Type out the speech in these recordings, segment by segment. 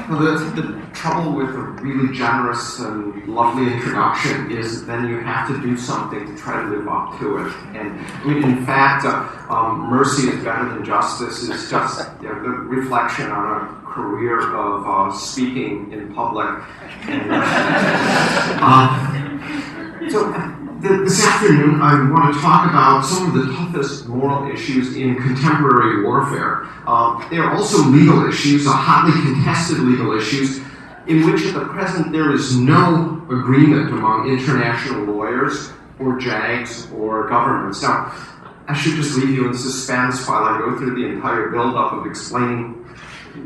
Well, the trouble with a really generous and lovely introduction is then you have to do something to try to live up to it. And I mean, in fact, mercy is better than justice is just the reflection on a career of speaking in public. And, this afternoon, I want to talk about some of the toughest moral issues in contemporary warfare. They are also legal issues, hotly contested legal issues, in which at the present there is no agreement among international lawyers or JAGs or governments. Now, I should just leave you in suspense while I go through the entire build-up of explaining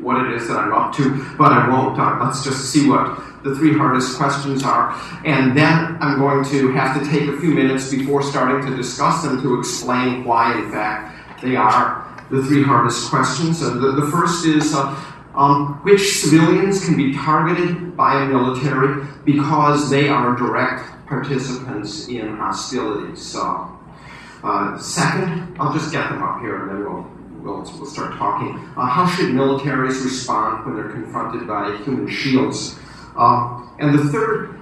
what it is that I'm up to, but I won't. Let's just see what the three hardest questions are, and then I'm going to have to take a few minutes before starting to discuss them to explain why, in fact, they are the three hardest questions. The first is which civilians can be targeted by a military because they are direct participants in hostilities. Second, I'll just get them up here and then we'll start talking. How should militaries respond when they're confronted by human shields? And the third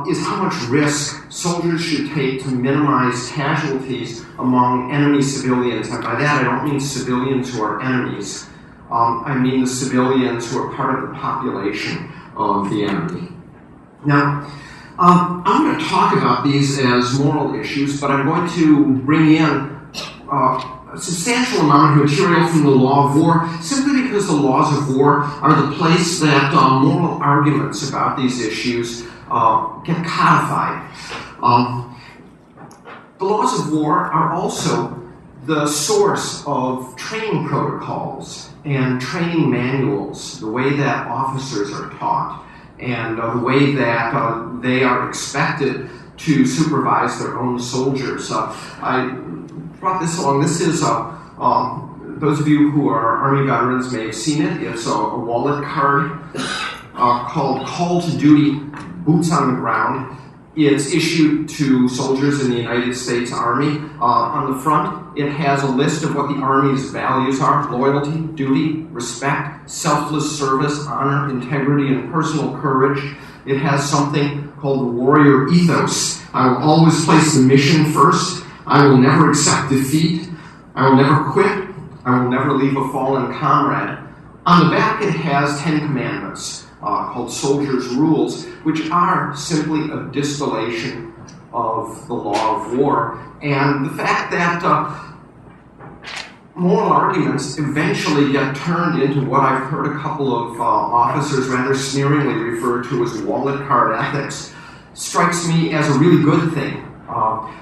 is how much risk soldiers should take to minimize casualties among enemy civilians. And by that, I don't mean civilians who are enemies. I mean the civilians who are part of the population of the enemy. Now, I'm going to talk about these as moral issues, but I'm going to bring in a substantial amount of material from the law of war, simply because the laws of war are the place that moral arguments about these issues get codified. The laws of war are also the source of training protocols and training manuals, the way that officers are taught, and the way that they are expected to supervise their own soldiers. I brought this along. This is, those of you who are Army veterans may have seen it. It's a wallet card called Call to Duty Boots on the Ground. It's issued to soldiers in the United States Army. On the front, it has a list of what the Army's values are: loyalty, duty, respect, selfless service, honor, integrity, and personal courage. It has something called the warrior ethos. I will always place the mission first. I will never accept defeat. I will never quit. I will never leave a fallen comrade. On the back, it has 10 commandments called Soldiers' Rules, which are simply a distillation of the law of war. And the fact that moral arguments eventually get turned into what I've heard a couple of officers rather sneeringly refer to as wallet card ethics strikes me as a really good thing.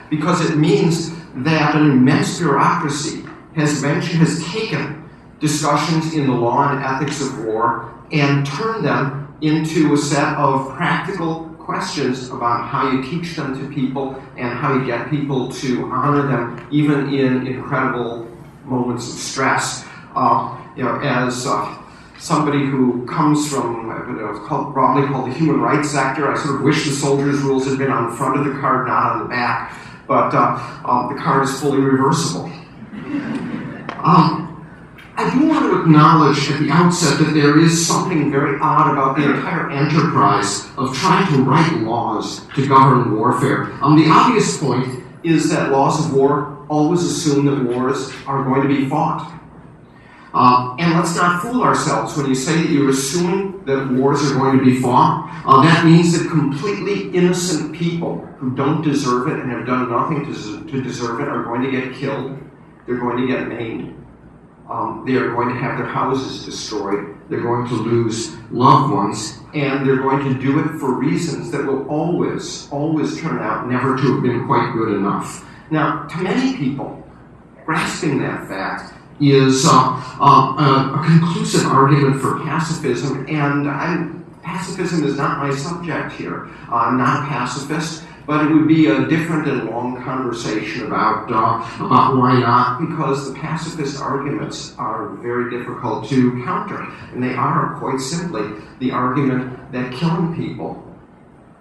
Because it means that an immense bureaucracy has taken discussions in the law and ethics of war and turned them into a set of practical questions about how you teach them to people and how you get people to honor them even in incredible moments of stress. As somebody who comes from broadly called the human rights sector, I sort of wish the soldiers' rules had been on the front of the card, not on the back. But the card is fully reversible. I do want to acknowledge at the outset that there is something very odd about the entire enterprise of trying to write laws to govern warfare. The obvious point is that laws of war always assume that wars are going to be fought. And let's not fool ourselves when you say that you're assuming that wars are going to be fought. That means that completely innocent people who don't deserve it and have done nothing to deserve it are going to get killed. They're going to get maimed. They are going to have their houses destroyed. They're going to lose loved ones. And they're going to do it for reasons that will always, always turn out never to have been quite good enough. Now, to many people, grasping that fact is a conclusive argument for pacifism, and pacifism is not my subject here. I'm not a pacifist, but it would be a different and long conversation about why not, because the pacifist arguments are very difficult to counter, and they are quite simply the argument that killing people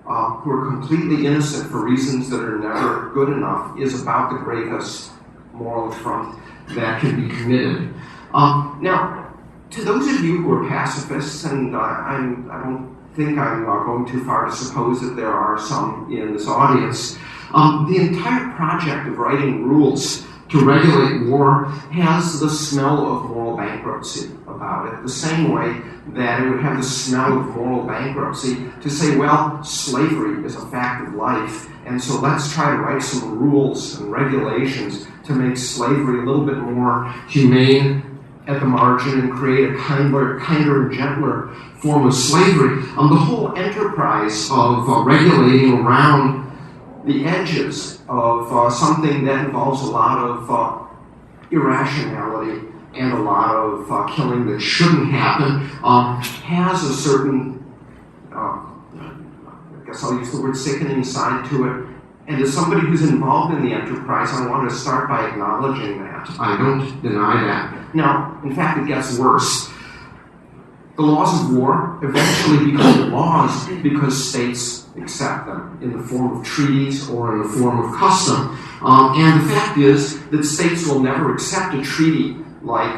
who are completely innocent for reasons that are never good enough is about the gravest moral affront that can be committed. Now, To those of you who are pacifists, and I don't think I'm going too far to suppose that there are some in this audience, the entire project of writing rules to regulate war has the smell of moral bankruptcy about it, the same way that it would have the smell of moral bankruptcy to say, well, slavery is a fact of life, and so let's try to write some rules and regulations to make slavery a little bit more humane at the margin and create a kinder and gentler form of slavery. The whole enterprise of regulating around the edges of something that involves a lot of irrationality and a lot of killing that shouldn't happen has a certain, I guess I'll use the word sickening side to it. And as somebody who's involved in the enterprise, I want to start by acknowledging that. I don't deny that. Now, in fact, it gets worse. The laws of war eventually become laws because states accept them in the form of treaties or in the form of custom. And the fact is that states will never accept a treaty like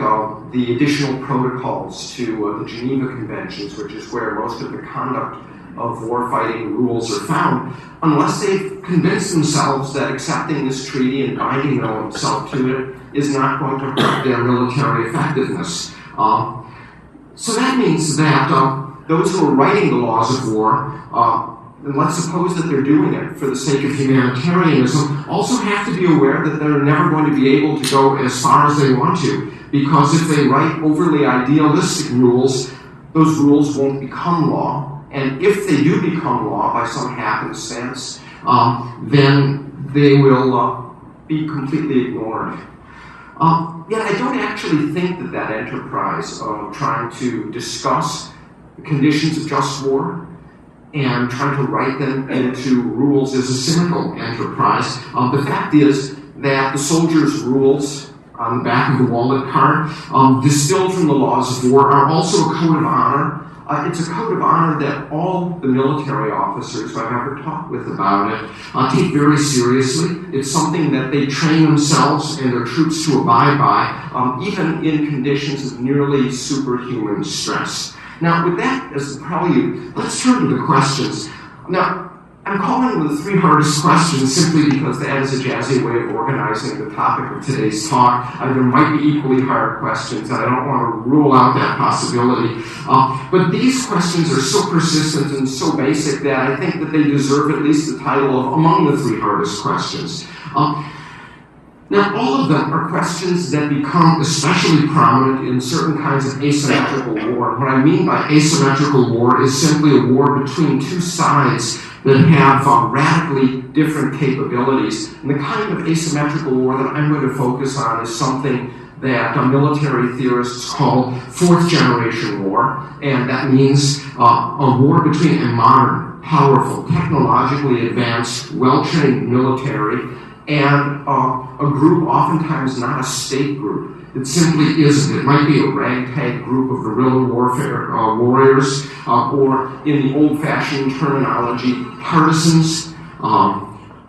the additional protocols to the Geneva Conventions, which is where most of the conduct of warfighting rules are found, unless they've convinced themselves that accepting this treaty and binding themselves to it is not going to hurt their military effectiveness. So that means that those who are writing the laws of war, and let's suppose that they're doing it for the sake of humanitarianism, also have to be aware that they're never going to be able to go as far as they want to, because if they write overly idealistic rules, those rules won't become law. And if they do become law by some happenstance, then they will be completely ignored. Yet I don't actually think that that enterprise of trying to discuss the conditions of just war and trying to write them into rules is a cynical enterprise. The fact is that the soldiers' rules on the back of the wallet card, distilled from the laws of war, are also a code of honor. It's a code of honor that all the military officers who I've ever talked with about it take very seriously. It's something that they train themselves and their troops to abide by, even in conditions of nearly superhuman stress. Now, with that as the prelude, let's turn to the questions. Now, I'm calling them the three hardest questions simply because that is a jazzy way of organizing the topic of today's talk. There might be equally hard questions, and I don't want to rule out that possibility. But these questions are so persistent and so basic that I think that they deserve at least the title of among the three hardest questions. Now, all of them are questions that become especially prominent in certain kinds of asymmetrical war. What I mean by asymmetrical war is simply a war between two sides that have radically different capabilities. And the kind of asymmetrical war that I'm going to focus on is something that military theorists call fourth-generation war, and that means a war between a modern, powerful, technologically advanced, well-trained military and a group, oftentimes not a state group. It simply isn't. It might be a ragtag group of guerrilla warfare warriors, or in the old-fashioned terminology, partisans,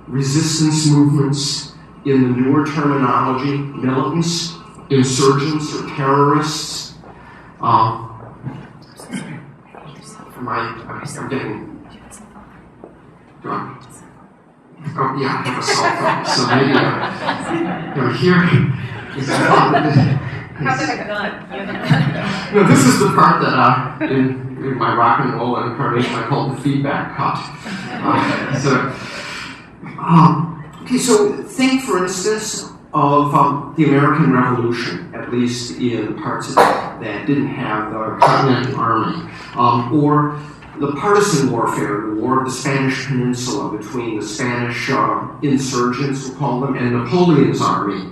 resistance movements, in the newer terminology, militants, insurgents, or terrorists. I'm getting drunk. Oh, yeah, I have a cell phone, so maybe, here. No, this is the part that in my rock and roll incarnation I call the feedback cut. So think, for instance, of the American Revolution, at least in the parts of it that didn't have the Continental Army, or the partisan warfare, the War of the Spanish Peninsula between the Spanish insurgents, we'll call them, and Napoleon's army.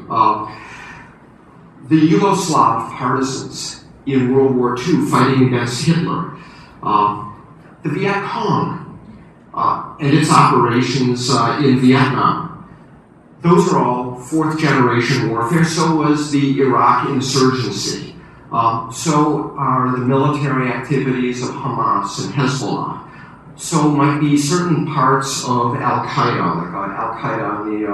The Yugoslav partisans in World War II fighting against Hitler. The Viet Cong and its operations in Vietnam. Those are all fourth-generation warfare. So was the Iraqi Insurgency. So are the military activities of Hamas and Hezbollah. So might be certain parts of Al-Qaeda, like Al-Qaeda on the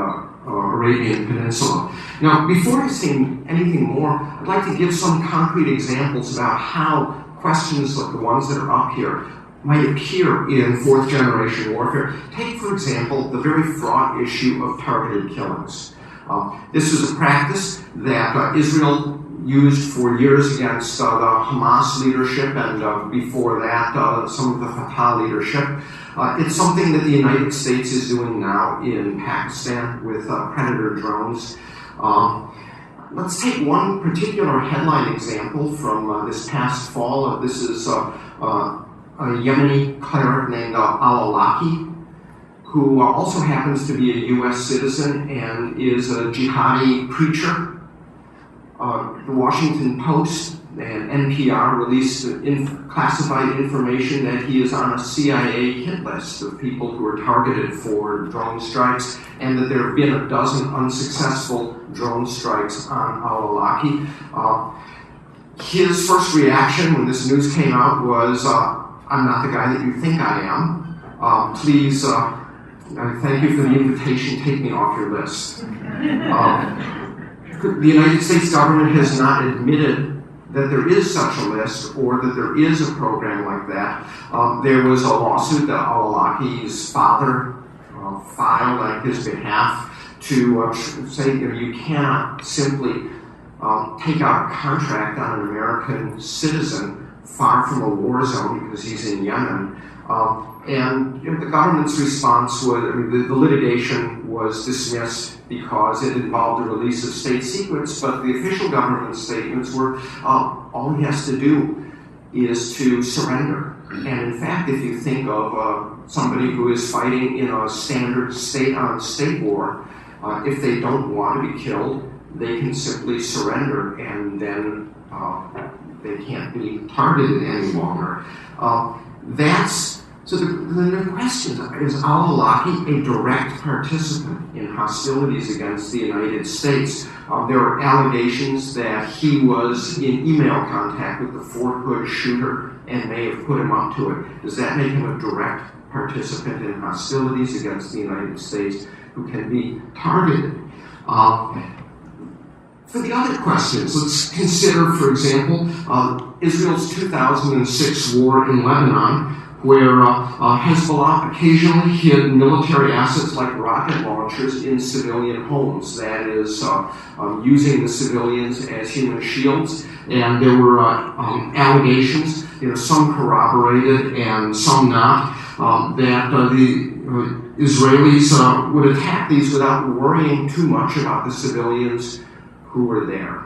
Arabian Peninsula. Now, before I say anything more, I'd like to give some concrete examples about how questions like the ones that are up here might appear in fourth-generation warfare. Take, for example, the very fraught issue of targeted killings. This is a practice that Israel used for years against the Hamas leadership and before that some of the Fatah leadership. It's something that the United States is doing now in Pakistan with Predator drones. Let's take one particular headline example from this past fall. This is a Yemeni cleric named al-Awlaki, who also happens to be a U.S. citizen and is a jihadi preacher. The Washington Post and NPR released classified information that he is on a CIA hit list of people who are targeted for drone strikes, and that there have been a dozen unsuccessful drone strikes on al-Awlaki. His first reaction when this news came out was, I'm not the guy that you think I am. Please, thank you for the invitation, take me off your list. The United States government has not admitted that there is such a list or that there is a program like that. There was a lawsuit that al-Awlaki's father filed on his behalf to say that you cannot simply take out a contract on an American citizen far from a war zone because he's in Yemen. And the government's response was, the litigation was dismissed because it involved the release of state secrets, but the official government statements were, all he has to do is to surrender. And in fact, if you think of somebody who is fighting in a standard state-on-state war, if they don't want to be killed, they can simply surrender, and then they can't be targeted any longer. So the question is al-Awlaki a direct participant in hostilities against the United States? There are allegations that he was in email contact with the Fort Hood shooter and may have put him up to it. Does that make him a direct participant in hostilities against the United States who can be targeted? For the other questions, let's consider, for example, Israel's 2006 war in Lebanon, where Hezbollah occasionally hid military assets like rocket launchers in civilian homes, that is, using the civilians as human shields. And there were allegations, some corroborated and some not, that the Israelis would attack these without worrying too much about the civilians who were there.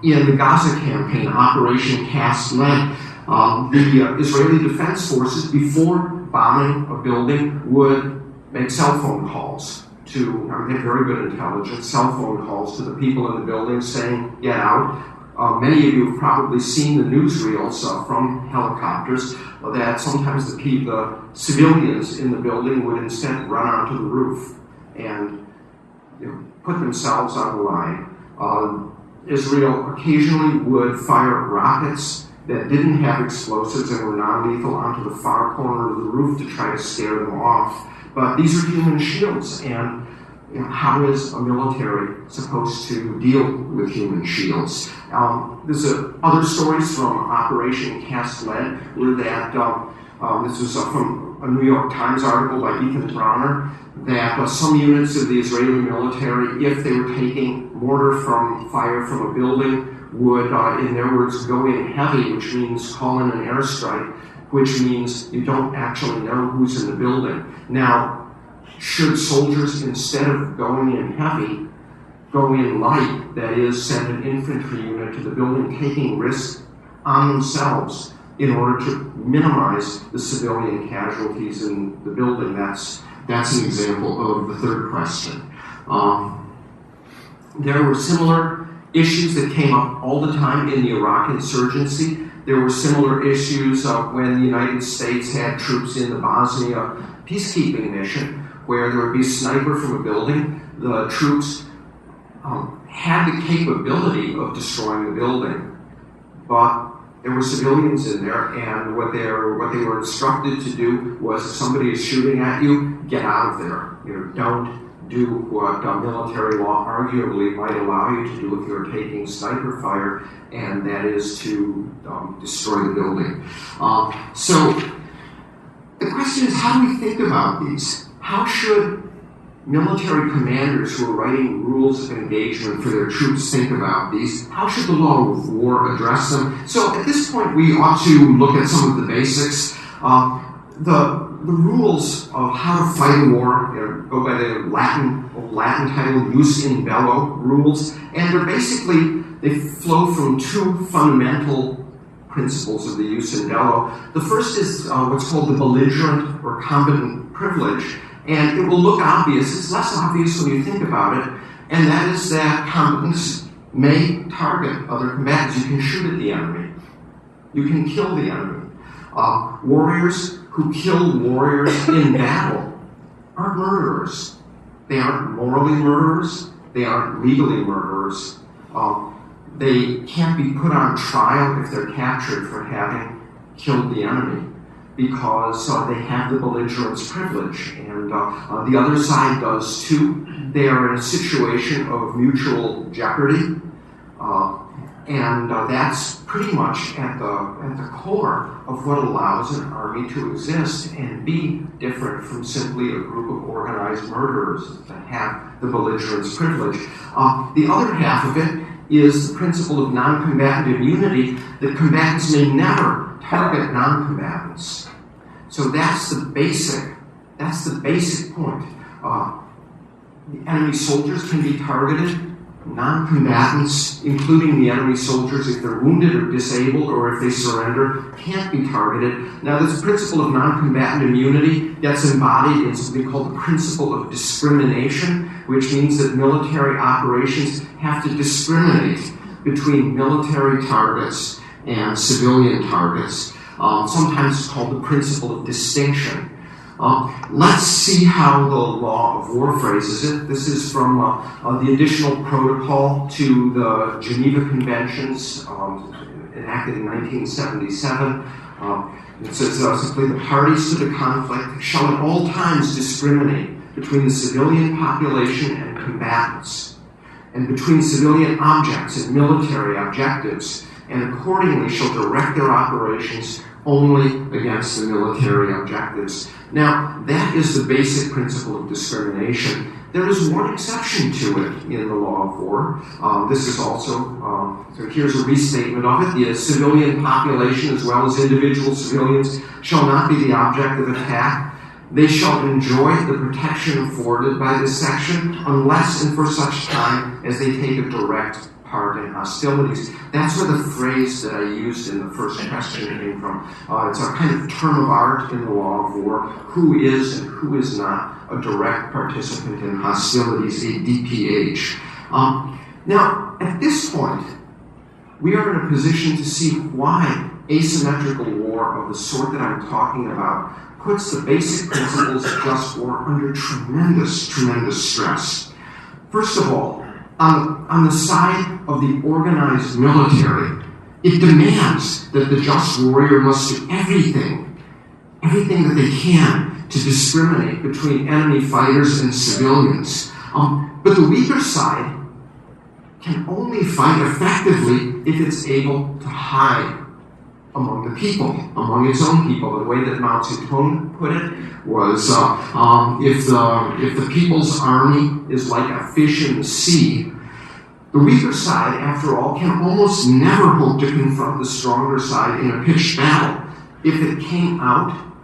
In the Gaza campaign, Operation Cast Lead, the Israeli Defense Forces, before bombing a building, would make cell phone calls to, they had very good intelligence, cell phone calls to the people in the building saying, get out. Many of you have probably seen the newsreels from helicopters that sometimes the civilians in the building would instead run onto the roof and put themselves on the line. Israel occasionally would fire rockets that didn't have explosives and were non-lethal onto the far corner of the roof to try to scare them off. But these are human shields, and how is a military supposed to deal with human shields? There's other stories from Operation Cast Lead, where that, this was from a New York Times article by Ethan Bronner, that some units of the Israeli military, if they were taking mortar from fire from a building, would, in their words, go in heavy, which means call in an airstrike, which means you don't actually know who's in the building. Now, should soldiers, instead of going in heavy, go in light, that is, send an infantry unit to the building, taking risks on themselves in order to minimize the civilian casualties in the building? That's an example of the third question. There were similar issues that came up all the time in the Iraqi Insurgency. There were similar issues when the United States had troops in the Bosnia peacekeeping mission, where there would be a sniper from a building. The troops had the capability of destroying the building, but there were civilians in there, and what they were instructed to do was, if somebody is shooting at you, get out of there. do what military law arguably might allow you to do if you're taking sniper fire, and that is to destroy the building. So the question is, how do we think about these? How should military commanders who are writing rules of engagement for their troops think about these? How should the law of war address them? So at this point, we ought to look at some of the basics. The rules of how to fight a war go by the Latin title "jus in bello" rules, and they flow from two fundamental principles of the jus in bello. The first is what's called the belligerent or combatant privilege, and it will look obvious. It's less obvious when you think about it, and that is that combatants may target other combatants. You can shoot at the enemy. You can kill the enemy. Warriors who kill warriors in battle aren't murderers. They aren't morally murderers. They aren't legally murderers. They can't be put on trial if they're captured for having killed the enemy, because they have the belligerent's privilege, and the other side does too. They are in a situation of mutual jeopardy, and that's pretty much at the core of what allows an army to exist and be different from simply a group of organized murderers that have the belligerent's privilege. The other half of it is the principle of non-combatant immunity, that combatants may never target non-combatants. So that's the basic point. The enemy soldiers can be targeted. Non-combatants, including the enemy soldiers, if they're wounded or disabled or if they surrender, can't be targeted. Now, this principle of non-combatant immunity gets embodied in something called the principle of discrimination, which means that military operations have to discriminate between military targets and civilian targets. Sometimes it's called the principle of distinction. Let's see how the law of war phrases it. This is from the additional protocol to the Geneva Conventions enacted in 1977. It says simply, the parties to the conflict shall at all times discriminate between the civilian population and combatants, and between civilian objects and military objectives, and accordingly shall direct their operations only against the military objectives. Now, that is the basic principle of discrimination. There is one exception to it in the law of war. This is also, so here's a restatement of it. The civilian population, as well as individual civilians, shall not be the object of attack. They shall enjoy the protection afforded by this section unless and for such time as they take a direct part in hostilities. That's where the phrase that I used in the first question came from. It's a kind of term of art in the law of war. Who is and who is not a direct participant in hostilities, a DPH. Now, at this point, we are in a position to see why asymmetrical war of the sort that I'm talking about puts the basic principles of just war under tremendous, tremendous stress. First of all, on the side of the organized military, it demands that the just warrior must do everything that they can to discriminate between enemy fighters and civilians. But the weaker side can only fight effectively if it's able to hide among the people, among its own people. The way that Mao Zedong put it was, if the people's army is like a fish in the sea, the weaker side, after all, can almost never hope to confront the stronger side in a pitched battle. If it came out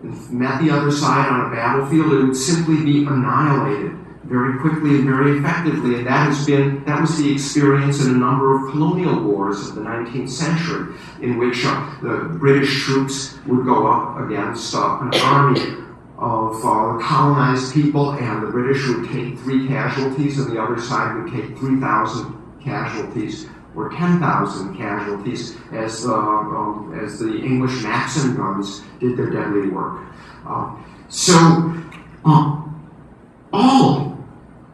and met the other side on a battlefield, it would simply be annihilated very quickly and very effectively, and that was the experience in a number of colonial wars of the 19th century, in which the British troops would go up against an army of colonized people, and the British would take 3 casualties, and the other side would take 3,000 casualties, or 10,000 casualties, as the English Maxim guns did their deadly work.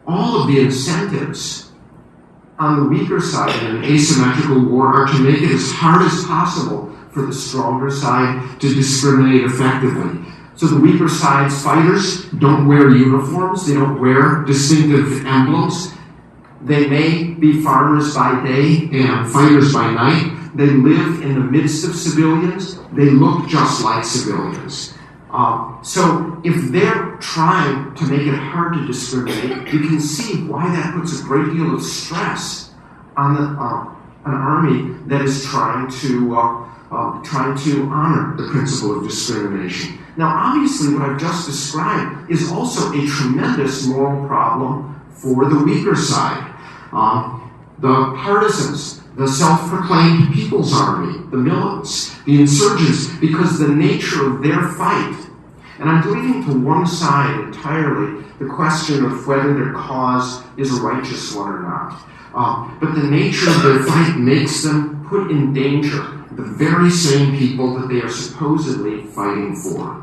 All of the incentives on the weaker side in an asymmetrical war are to make it as hard as possible for the stronger side to discriminate effectively. So the weaker side's fighters don't wear uniforms, they don't wear distinctive emblems. They may be farmers by day and fighters by night. They live in the midst of civilians. They look just like civilians. So if they're trying to make it hard to discriminate, you can see why that puts a great deal of stress on an army that is trying to honor the principle of discrimination. Now, obviously, what I've just described is also a tremendous moral problem for the weaker side. The partisans, the self-proclaimed People's Army, the militants, the insurgents, because the nature of their fight, and I'm leaving to one side entirely the question of whether their cause is a righteous one or not. But the nature of their fight makes them put in danger the very same people that they are supposedly fighting for.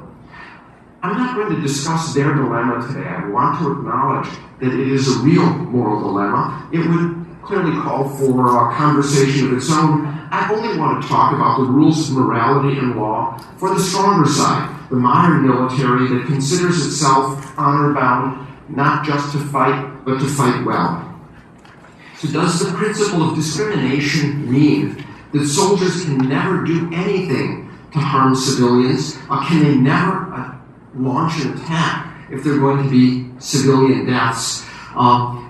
I'm not going to discuss their dilemma today. I want to acknowledge that it is a real moral dilemma. It would clearly call for a conversation of its own. I only want to talk about the rules of morality and law for the stronger side, the modern military that considers itself honor-bound, not just to fight, but to fight well. So does the principle of discrimination mean that soldiers can never do anything to harm civilians? Can they never launch an attack if they're going to be civilian deaths?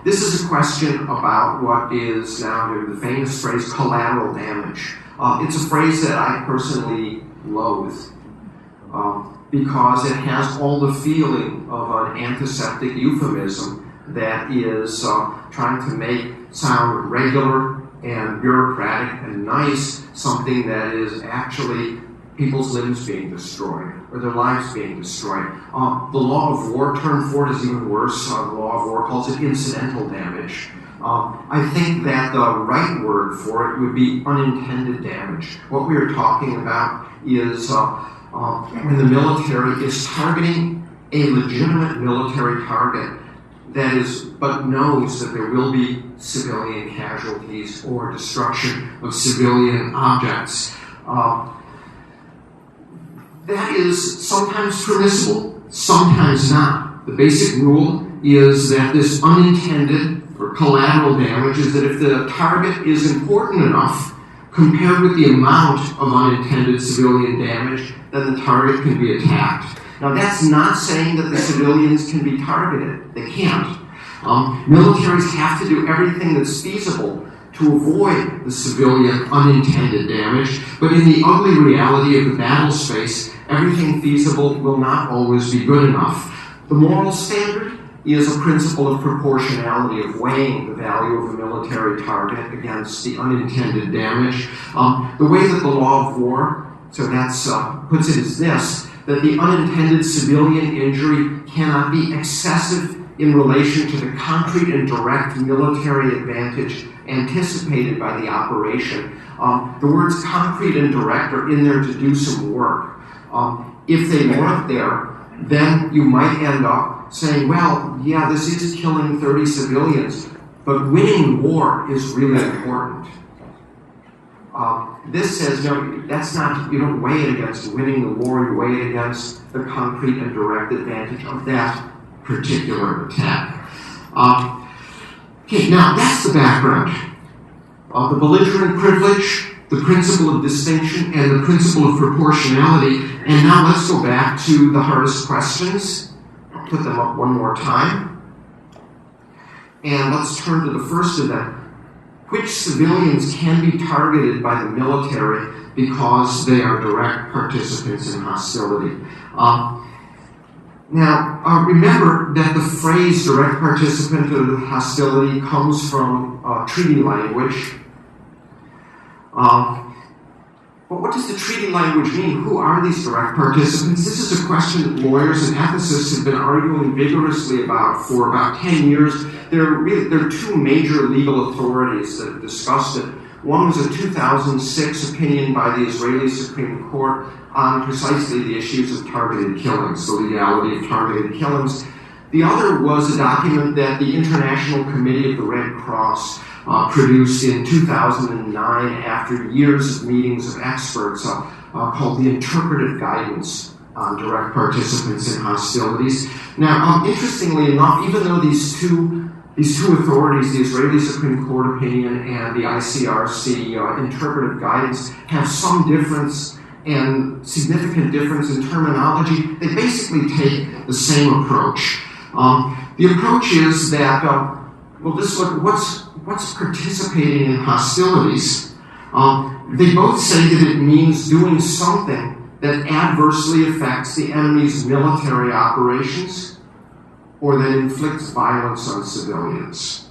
This is a question about what is now the famous phrase collateral damage. It's a phrase that I personally loathe because it has all the feeling of an antiseptic euphemism that is trying to make sound regular and bureaucratic and nice something that is actually people's limbs being destroyed or their lives being destroyed. The law of war term for it is even worse. The law of war calls it incidental damage. I think that the right word for it would be unintended damage. What we are talking about is when the military is targeting a legitimate military target that is, but knows that there will be civilian casualties or destruction of civilian objects. That is sometimes permissible, sometimes not. The basic rule is that this unintended or collateral damage is that if the target is important enough compared with the amount of unintended civilian damage, then the target can be attacked. Now, that's not saying that the civilians can be targeted. They can't. Militaries have to do everything that's feasible to avoid the civilian unintended damage, but in the ugly reality of the battle space, everything feasible will not always be good enough. The moral standard is a principle of proportionality, of weighing the value of a military target against the unintended damage. The way that the law of war, so that's puts it as this, that the unintended civilian injury cannot be excessive in relation to the concrete and direct military advantage anticipated by the operation. The words concrete and direct are in there to do some work. If they weren't there, then you might end up saying, well, yeah, this is killing 30 civilians, but winning the war is really important. This says, no, that's not, you don't weigh it against winning the war, you weigh it against the concrete and direct advantage of that particular attack. Okay, now that's the background. The belligerent privilege, the principle of distinction, and the principle of proportionality. And now let's go back to the hardest questions. I'll put them up one more time. And let's turn to the first of them. Which civilians can be targeted by the military because they are direct participants in hostility? Now, remember that the phrase direct participant in hostility comes from treaty language. But what does the treaty language mean? Who are these direct participants? This is a question that lawyers and ethicists have been arguing vigorously about for about 10 years. There are two major legal authorities that have discussed it. One was a 2006 opinion by the Israeli Supreme Court on precisely the issues of targeted killings, the legality of targeted killings. The other was a document that the International Committee of the Red Cross produced in 2009 after years of meetings of experts called the Interpretive Guidance on direct participants in hostilities. Now, interestingly enough, even though these two authorities, the Israeli Supreme Court opinion and the ICRC interpretive guidance, have some difference and significant difference in terminology, they basically take the same approach. The approach is that, let's look at what's participating in hostilities. They both say that it means doing something that adversely affects the enemy's military operations or that inflicts violence on civilians.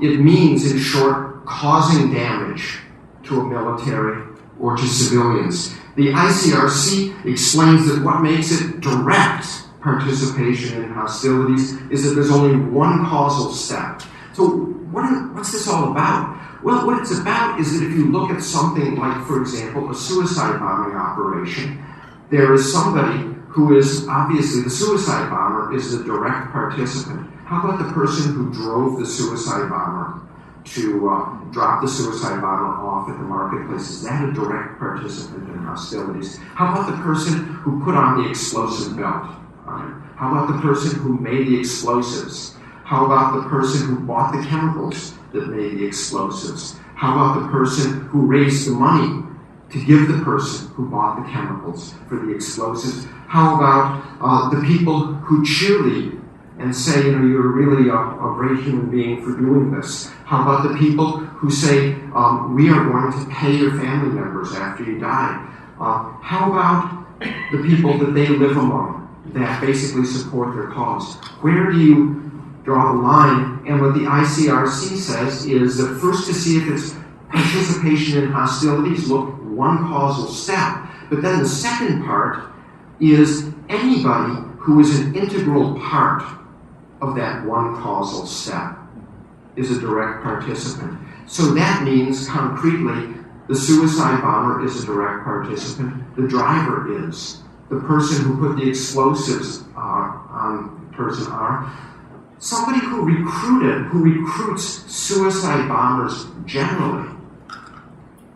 It means, in short, causing damage to a military or to civilians. The ICRC explains that what makes it direct participation in hostilities is that there's only one causal step. So what's this all about? Well, what it's about is that if you look at something like, for example, a suicide bombing operation, there is somebody who is obviously the suicide bomber is the direct participant. How about the person who drove the suicide bomber to drop the suicide bomber off at the marketplace? Is that a direct participant in hostilities? How about the person who put on the explosive belt? How about the person who made the explosives? How about the person who bought the chemicals that made the explosives? How about the person who raised the money to give the person who bought the chemicals for the explosives? How about the people who cheerlead and say, you're really a great human being for doing this? How about the people who say, we are going to pay your family members after you die? How about the people that they live among that basically support their cause? Where do you draw the line? And what the ICRC says is that first, to see if it's participation in hostilities, look one causal step. But then the second part is anybody who is an integral part of that one causal step is a direct participant. So that means, concretely, the suicide bomber is a direct participant. The driver is. The person who put the explosives on person R. Somebody who recruits suicide bombers generally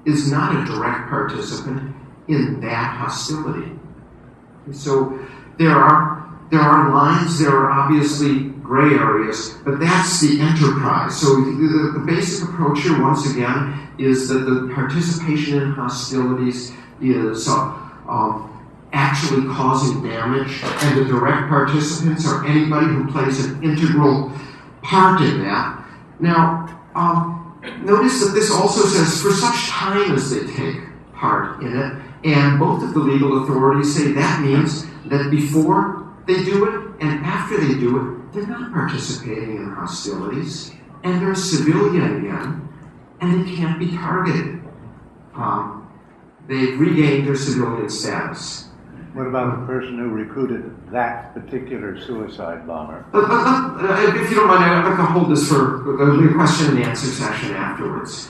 is not a direct participant in that hostility. So there are lines, there are obviously gray areas, but that's the enterprise. So the basic approach here, once again, is that the participation in hostilities is actually causing damage, and the direct participants are anybody who plays an integral part in that. Now, notice that this also says, for such time as they take part in it, and both of the legal authorities say that means that before they do it and after they do it, they're not participating in hostilities, and they're a civilian again, and they can't be targeted. They've regained their civilian status. What about the person who recruited that particular suicide bomber? If you don't mind, I'd like to hold this for the question and answer session afterwards.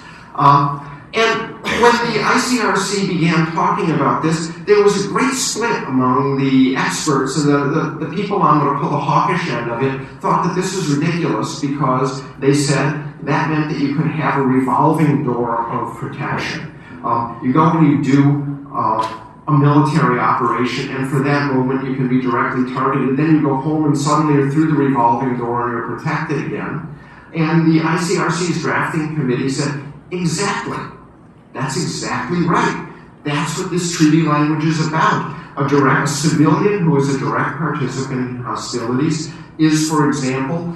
And when the ICRC began talking about this, there was a great split among the experts, and the people on what I call the hawkish end of it thought that this was ridiculous because they said that meant that you could have a revolving door of protection. You go and you do a military operation, and for that moment you can be directly targeted. Then you go home and suddenly you're through the revolving door and you're protected again. And the ICRC's drafting committee said, exactly. That's exactly right. That's what this treaty language is about. A civilian who is a direct participant in hostilities is, for example,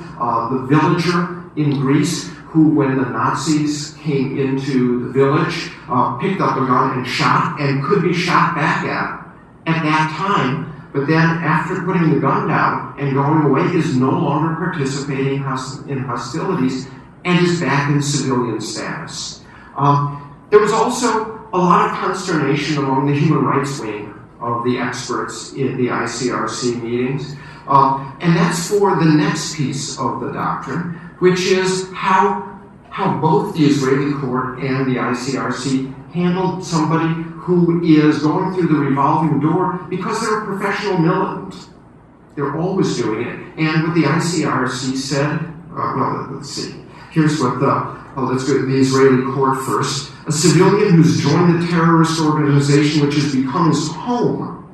the villager in Greece who, when the Nazis came into the village, picked up a gun and shot, and could be shot back at that time, but then after putting the gun down and going away is no longer participating in hostilities and is back in civilian status. There was also a lot of consternation among the human rights wing of the experts in the ICRC meetings, and that's for the next piece of the doctrine, which is how both the Israeli court and the ICRC handled somebody who is going through the revolving door because they're a professional militant. They're always doing it. And what the ICRC said, let's see. Here's what let's go to the Israeli court first. A civilian who's joined the terrorist organization which has become his home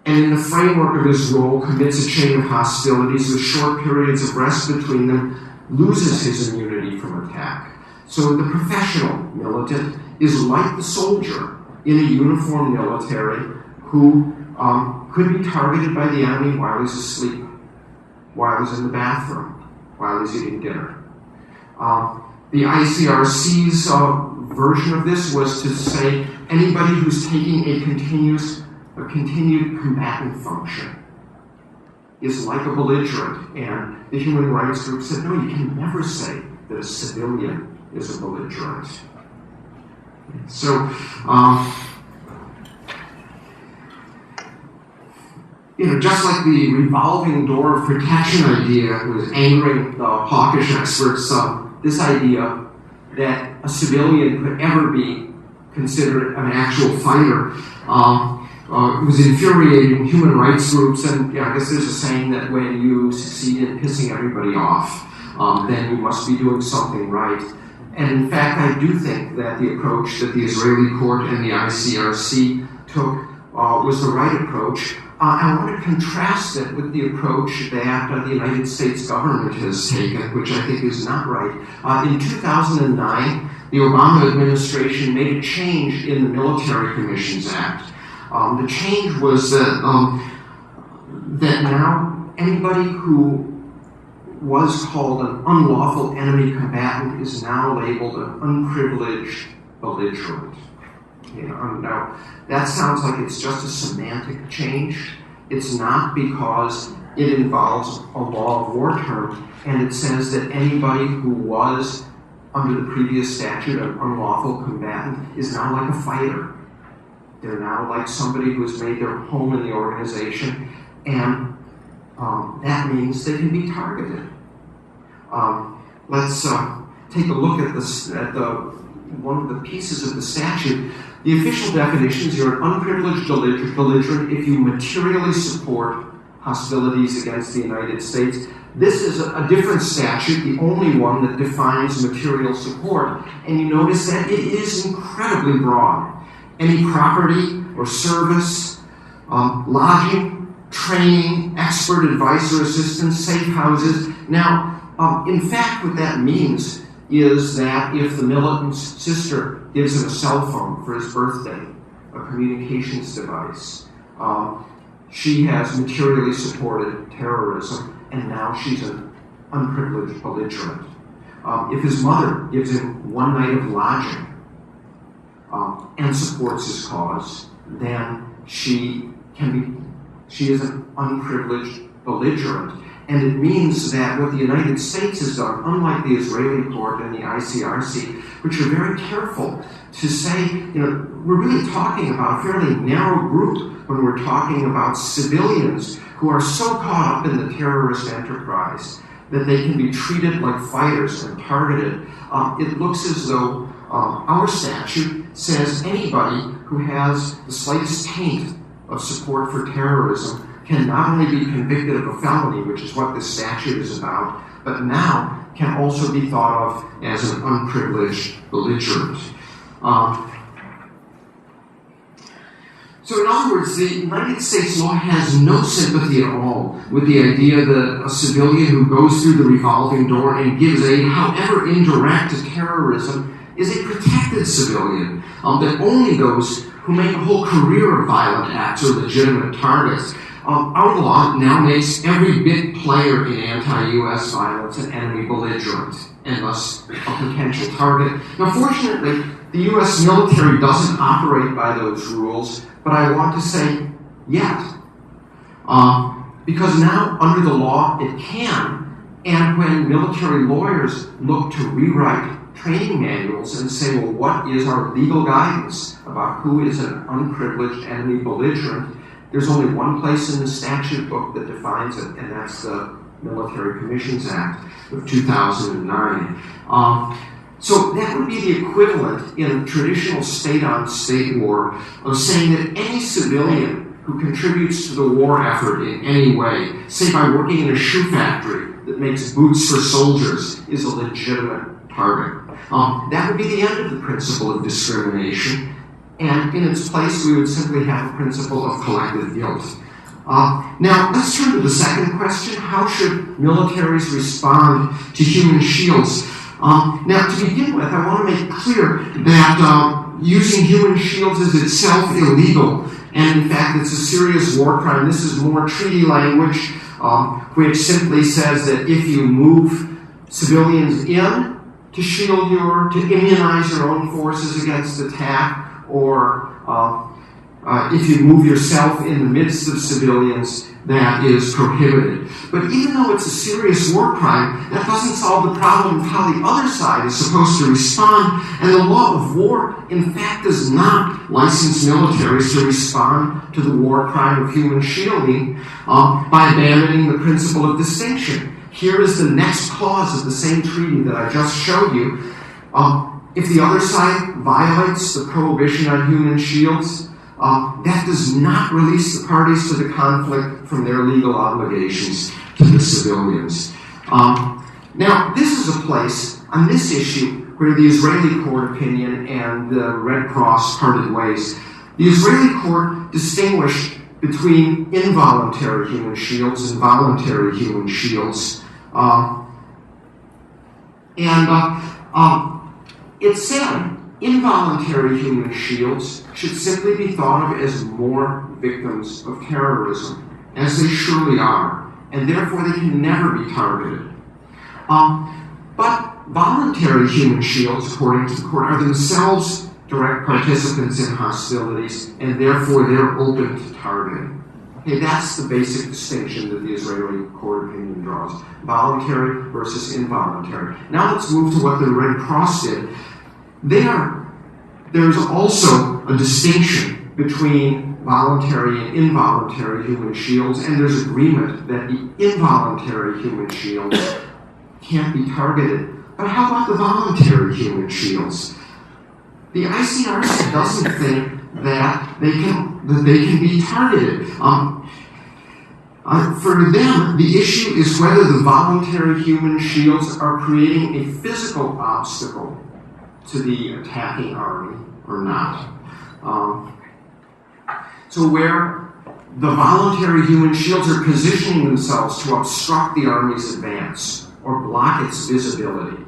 and in the framework of his role commits a chain of hostilities with short periods of rest between them, loses his immunity from attack. So the professional militant is like the soldier in a uniformed military who could be targeted by the enemy while he's asleep, while he's in the bathroom, while he's eating dinner. The ICRC's version of this was to say anybody who's taking a continued combatant function is like a belligerent. And the human rights group said, no, you can never say that a civilian is a belligerent. So, just like the revolving door of protection idea was angering the hawkish experts, this idea that a civilian could ever be considered an actual fighter was infuriating human rights groups. And I guess there's a saying that when you succeed in pissing everybody off, then you must be doing something right. And in fact, I do think that the approach that the Israeli court and the ICRC took was the right approach. I want to contrast it with the approach that the United States government has taken, which I think is not right. In 2009, the Obama administration made a change in the Military Commissions Act. The change was that now anybody who was called an unlawful enemy combatant is now labeled an unprivileged belligerent. Now, that sounds like it's just a semantic change. It's not, because it involves a law of war term, and it says that anybody who was, under the previous statute, an unlawful combatant is now like a fighter. They're now like somebody who has made their home in the organization, and that means they can be targeted. Let's take a look at one of the pieces of the statute. The official definitions: you're an unprivileged belligerent if you materially support hostilities against the United States. This is a different statute, the only one that defines material support. And you notice that it is incredibly broad. Any property or service, lodging, training, expert advice or assistance, safe houses. Now, in fact, what that means is that if the militant's sister gives him a cell phone for his birthday, a communications device, she has materially supported terrorism, and now she's an unprivileged belligerent. If his mother gives him one night of lodging and supports his cause, then she is an unprivileged belligerent. And it means that what the United States has done, unlike the Israeli court and the ICRC, which are very careful to say, we're really talking about a fairly narrow group when we're talking about civilians who are so caught up in the terrorist enterprise that they can be treated like fighters and targeted. It looks as though our statute says anybody who has the slightest taint of support for terrorism can not only be convicted of a felony, which is what this statute is about, but now can also be thought of as an unprivileged belligerent. So in other words, the United States law has no sympathy at all with the idea that a civilian who goes through the revolving door and gives aid, however indirect, to terrorism is a protected civilian, that only those who make a whole career of violent acts are legitimate targets. Our law now makes every bit player in anti-U.S. violence an enemy belligerent, and thus a potential target. Now, fortunately, the U.S. military doesn't operate by those rules, but I want to say yet. Because now, under the law, it can, and when military lawyers look to rewrite training manuals and say, well, what is our legal guidance about who is an unprivileged enemy belligerent? There's only one place in the statute book that defines it, and that's the Military Commissions Act of 2009. So that would be the equivalent in traditional state-on-state war of saying that any civilian who contributes to the war effort in any way, say by working in a shoe factory that makes boots for soldiers, is a legitimate target. That would be the end of the principle of discrimination. And in its place, we would simply have a principle of collective guilt. Now, let's turn to the second question. How should militaries respond to human shields? Now, to begin with, I want to make clear that using human shields is itself illegal. And in fact, it's a serious war crime. This is more treaty language, which simply says that if you move civilians in to shield to immunize your own forces against attack, or if you move yourself in the midst of civilians, that is prohibited. But even though it's a serious war crime, that doesn't solve the problem of how the other side is supposed to respond. And the law of war, in fact, does not license militaries to respond to the war crime of human shielding by abandoning the principle of distinction. Here is the next clause of the same treaty that I just showed you. If the other side violates the prohibition on human shields, that does not release the parties to the conflict from their legal obligations to the civilians. Now, this is a place on this issue where the Israeli court opinion and the Red Cross parted ways. The Israeli court distinguished between involuntary human shields and voluntary human shields. It said involuntary human shields should simply be thought of as more victims of terrorism, as they surely are, and therefore they can never be targeted. But voluntary human shields, according to the court, are themselves direct participants in hostilities, and therefore they're open to targeting. Okay, that's the basic distinction that the Israeli court opinion draws. Voluntary versus involuntary. Now let's move to what the Red Cross did. There's also a distinction between voluntary and involuntary human shields, and there's agreement that the involuntary human shields can't be targeted. But how about the voluntary human shields? The ICRC doesn't think that they can be targeted. For them, the issue is whether the voluntary human shields are creating a physical obstacle to the attacking army or not. So where the voluntary human shields are positioning themselves to obstruct the army's advance or block its visibility,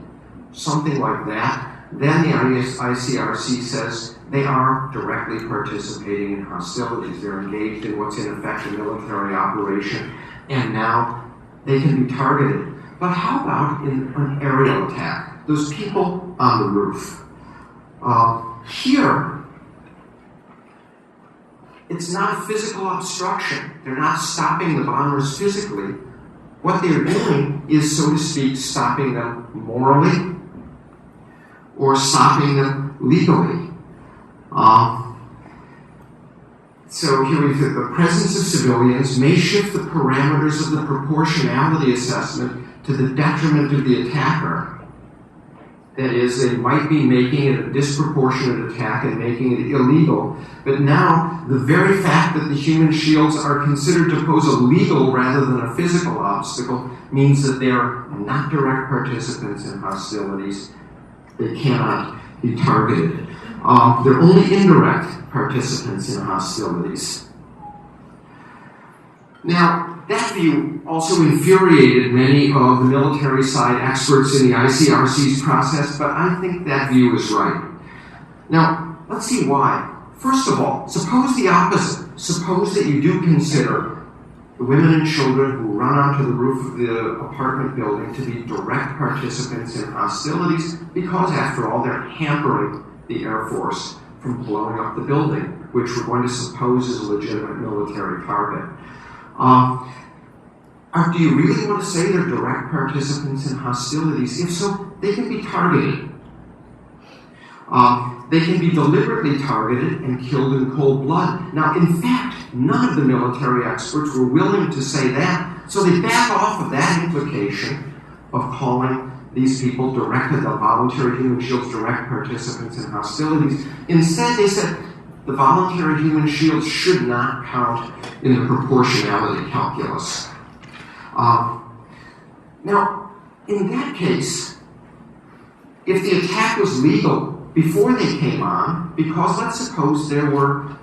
something like that, then the ICRC says they are directly participating in hostilities. They're engaged in what's in effect a military operation, and now they can be targeted. But how about in an aerial attack? Those people on the roof. Here, it's not a physical obstruction. They're not stopping the bombers physically. What they're doing is, so to speak, stopping them morally or stopping them legally. So here we think the presence of civilians may shift the parameters of the proportionality assessment to the detriment of the attacker. That is, they might be making it a disproportionate attack and making it illegal. But now, the very fact that the human shields are considered to pose a legal rather than a physical obstacle means that they are not direct participants in hostilities. They cannot be targeted. They're only indirect participants in hostilities. Now, that view also infuriated many of the military side experts in the ICRC's process, but I think that view is right. Now, let's see why. First of all, suppose the opposite. Suppose that you do consider the women and children who run onto the roof of the apartment building to be direct participants in hostilities because, after all, they're hampering the Air Force from blowing up the building, which we're going to suppose is a legitimate military target. Do you really want to say they're direct participants in hostilities? If so, they can be targeted. They can be deliberately targeted and killed in cold blood. Now, in fact, none of the military experts were willing to say that, so they back off of that implication of calling these people the voluntary human shields, direct participants in hostilities. Instead, they said the voluntary human shields should not count in the proportionality calculus. Now, in that case, if the attack was legal before they came on, because let's suppose there were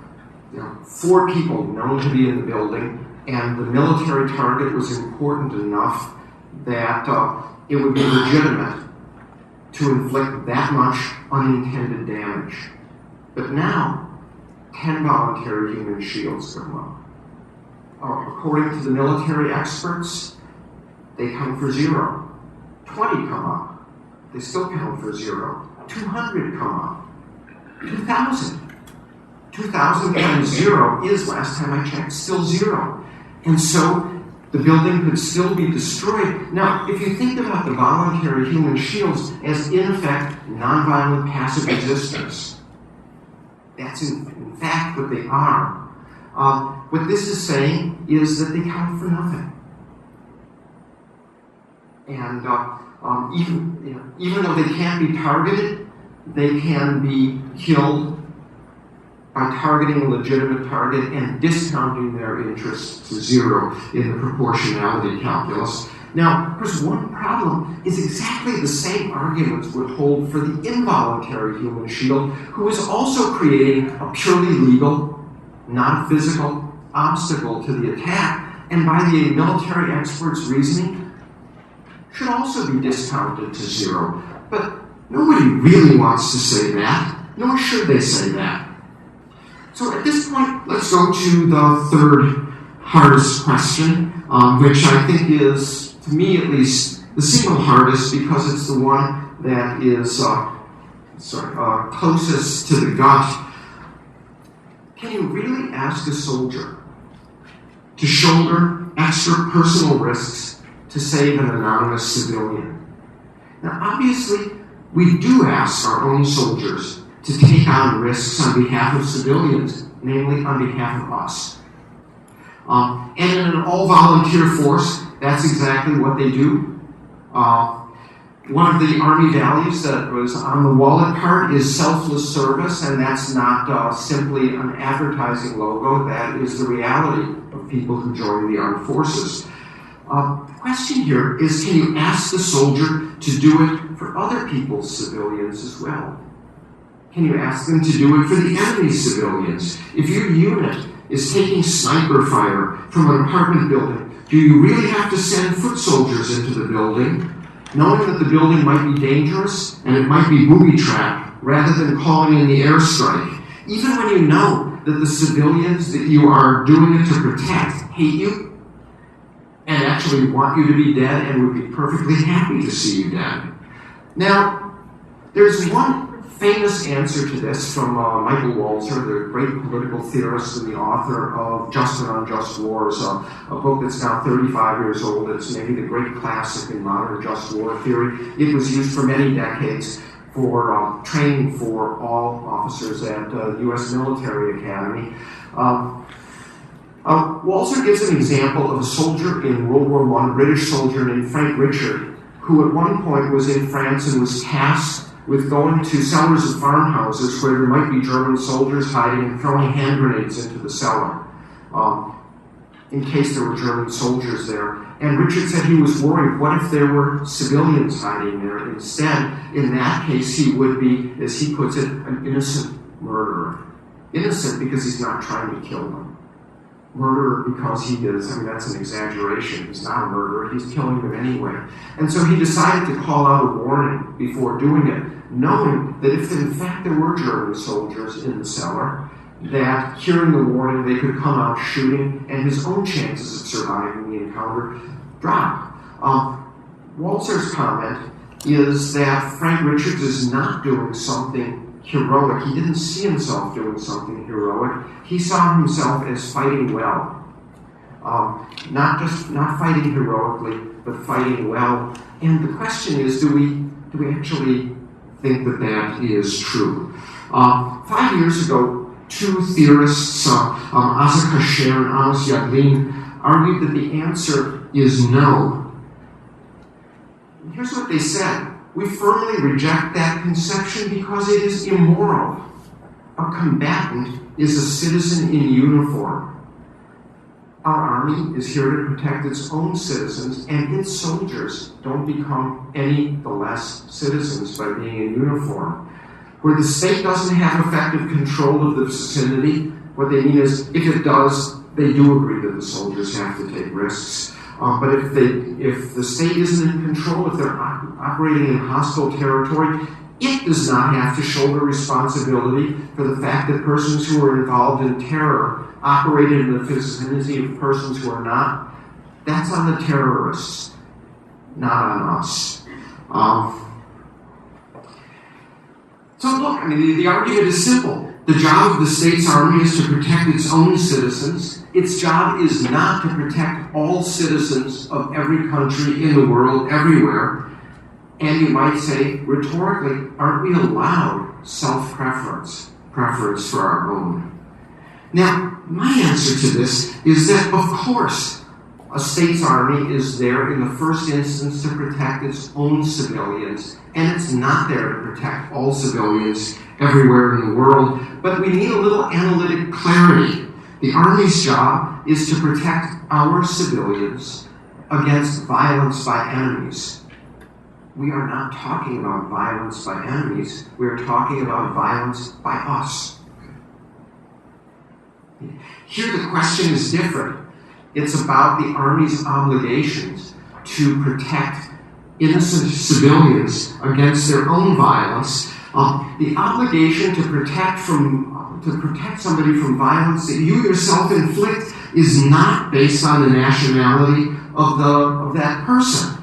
4 people known to be in the building, and the military target was important enough that it would be legitimate to inflict that much unintended damage. But now, 10 voluntary human shields come up. According to the military experts, they count for 0. 20 come up. They still count for 0. 200 come up. 2,000. 2,000 times 0 is, last time I checked, still 0. And so the building could still be destroyed. Now, if you think about the voluntary human shields as, in effect, nonviolent passive resistance, that's in fact what they are. What this is saying is that they count for nothing. And even though they can't be targeted, they can be killed by targeting a legitimate target and discounting their interests to 0 in the proportionality calculus. Now, of course, one problem is exactly the same arguments would hold for the involuntary human shield, who is also creating a purely legal, non-physical obstacle to the attack, and by the military experts' reasoning, should also be discounted to 0. But nobody really wants to say that, nor should they say that. So at this point, let's go to the third hardest question, which I think is, to me at least, the single hardest because it's the one that is closest to the gut. Can you really ask a soldier to shoulder extra personal risks to save an anonymous civilian? Now, obviously, we do ask our own soldiers to take on risks on behalf of civilians, namely on behalf of us. And in an all-volunteer force, that's exactly what they do. One of the Army values that was on the wallet card is selfless service, and that's not simply an advertising logo. That is the reality of people who join the armed forces. The question here is, can you ask the soldier to do it for other people's civilians as well? Can you ask them to do it for the enemy's civilians? If your unit is taking sniper fire from an apartment building, do you really have to send foot soldiers into the building, knowing that the building might be dangerous and it might be booby-trapped, rather than calling in the airstrike? Even when you know that the civilians that you are doing it to protect hate you and actually want you to be dead and would be perfectly happy to see you dead. Now, there's one famous answer to this from Michael Walzer, the great political theorist and the author of Just and Unjust Wars, a book that's now 35 years old. It's maybe the great classic in modern just war theory. It was used for many decades for training for all officers at the U.S. Military Academy. Walzer gives an example of a soldier in World War I, a British soldier named Frank Richard, who at one point was in France and was tasked with going to cellars of farmhouses where there might be German soldiers hiding and throwing hand grenades into the cellar in case there were German soldiers there. And Richard said he was worried, what if there were civilians hiding there instead? In that case, he would be, as he puts it, an innocent murderer. Innocent because he's not trying to kill them. Murderer because he is, that's an exaggeration. He's not a murderer, he's killing them anyway. And so he decided to call out a warning before doing it, knowing that if in fact there were German soldiers in the cellar, that hearing the warning they could come out shooting and his own chances of surviving the encounter drop. Walzer's comment is that Frank Richards is not doing something heroic. He didn't see himself doing something heroic. He saw himself as fighting well. Not fighting heroically, but fighting well. And the question is, do we actually think that that is true? 5 years ago, two theorists, Asa Kasher and Amos Yadlin, argued that the answer is no. Here's what they said. We firmly reject that conception because it is immoral. A combatant is a citizen in uniform. Our army is here to protect its own citizens, and its soldiers don't become any the less citizens by being in uniform. Where the state doesn't have effective control of the vicinity, What they mean is, if it does, they do agree that the soldiers have to take risks. But if the state isn't in control, if they're operating in hostile territory, it does not have to shoulder responsibility for the fact that persons who are involved in terror operated in the vicinity of persons who are not. That's on the terrorists, not on us. So look, I mean, the argument is simple. The job of the state's army is to protect its own citizens. Its job is not to protect all citizens of every country in the world, everywhere. And you might say, rhetorically, aren't we allowed self-preference for our own? Now, my answer to this is that, of course, a state's army is there in the first instance to protect its own civilians, and it's not there to protect all civilians everywhere in the world. But we need a little analytic clarity. The Army's job is to protect our civilians against violence by enemies. We are not talking about violence by enemies. We are talking about violence by us. Here the question is different. It's about the Army's obligations to protect innocent civilians against their own violence. The obligation to protect somebody from violence that you yourself inflict is not based on the nationality of that person.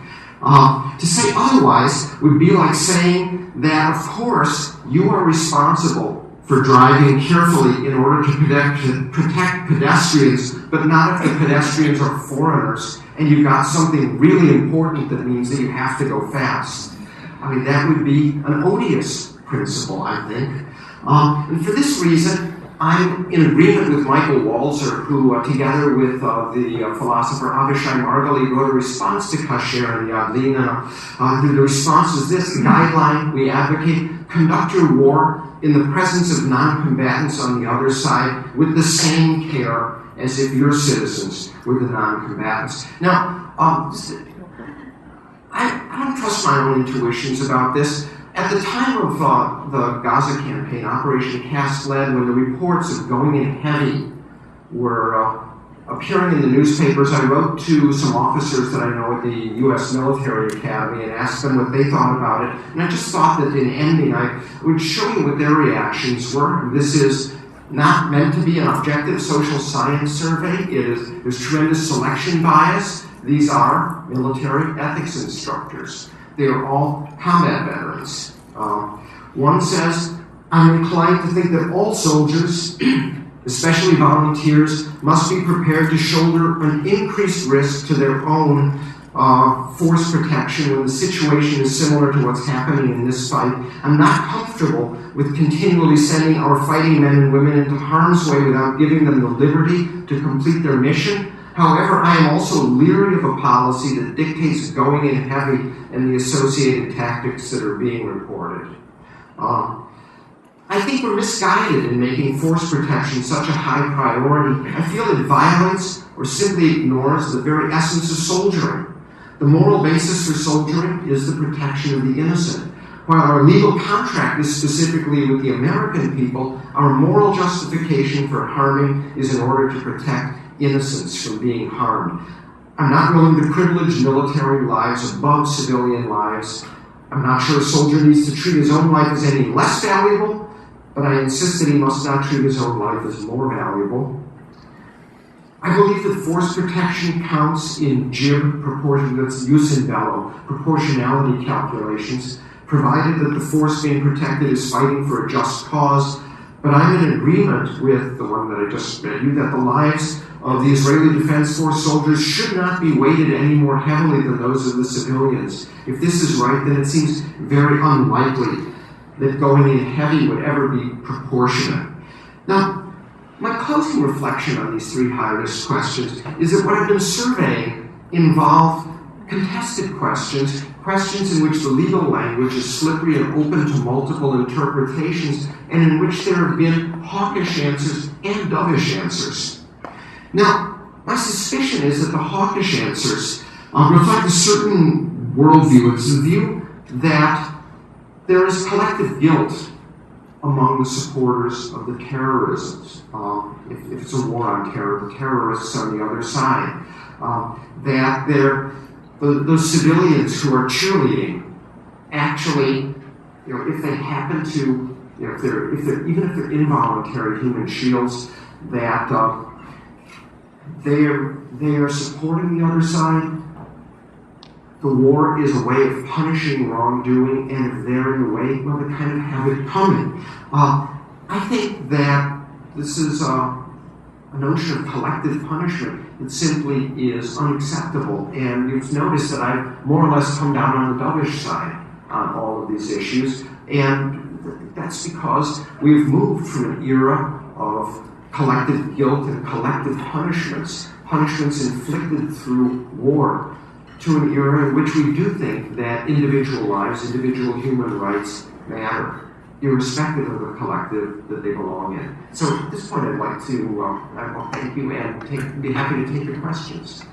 To say otherwise would be like saying that, of course, you are responsible for driving carefully in order to protect pedestrians, but not if the pedestrians are foreigners and you've got something really important that means that you have to go fast. I mean, that would be an odious principle, I think. And for this reason, I'm in agreement with Michael Walzer, who, together with the philosopher Avishai Margali, wrote a response to Kasher and Yadlin. The response is this: the guideline we advocate: conduct your war in the presence of non-combatants on the other side with the same care as if your citizens were the non-combatants. Now, I don't trust my own intuitions about this. At the time of the Gaza campaign, Operation Cast Lead, when the reports of going in heavy were appearing in the newspapers, I wrote to some officers that I know at the U.S. Military Academy and asked them what they thought about it. And I just thought that in ending, I would show you what their reactions were. This is not meant to be an objective social science survey. There's tremendous selection bias. These are military ethics instructors. They are all combat veterans. One says, I'm inclined to think that all soldiers, especially volunteers, must be prepared to shoulder an increased risk to their own force protection when the situation is similar to what's happening in this fight. I'm not comfortable with continually sending our fighting men and women into harm's way without giving them the liberty to complete their mission. However, I am also leery of a policy that dictates going in heavy and the associated tactics that are being reported. I think we're misguided in making force protection such a high priority. I feel that violence or simply ignores the very essence of soldiering. The moral basis for soldiering is the protection of the innocent. While our legal contract is specifically with the American people, our moral justification for harming is in order to protect innocents from being harmed. I'm not willing to privilege military lives above civilian lives. I'm not sure a soldier needs to treat his own life as any less valuable, but I insist that he must not treat his own life as more valuable. I believe that force protection counts in JIB proportionality calculations, provided that the force being protected is fighting for a just cause. But I'm in agreement with the one that I just read you, that the lives of the Israeli Defense Force soldiers should not be weighted any more heavily than those of the civilians. If this is right, then it seems very unlikely that going in heavy would ever be proportionate. Now, my closing reflection on these three high-risk questions is that what I've been surveying involve contested questions, questions in which the legal language is slippery and open to multiple interpretations, and in which there have been hawkish answers and dovish answers. Now, my suspicion is that the hawkish answers reflect a certain worldview. It's the view that there is collective guilt among the supporters of the terrorism, if it's a war on terror, the terrorists on the other side, that those civilians who are cheerleading actually, if they happen to, if they're even if they're involuntary human shields, that they are supporting the other side. The war is a way of punishing wrongdoing, and if they're in the way, well, they kind of have it coming. I think that this is a notion of collective punishment that simply is unacceptable. And you've noticed that I've more or less come down on the dovish side on all of these issues, and that's because we've moved from an era of collective guilt and collective punishments inflicted through war, to an era in which we do think that individual lives, individual human rights matter, irrespective of the collective that they belong in. So at this point, I'd like to thank you and be happy to take your questions.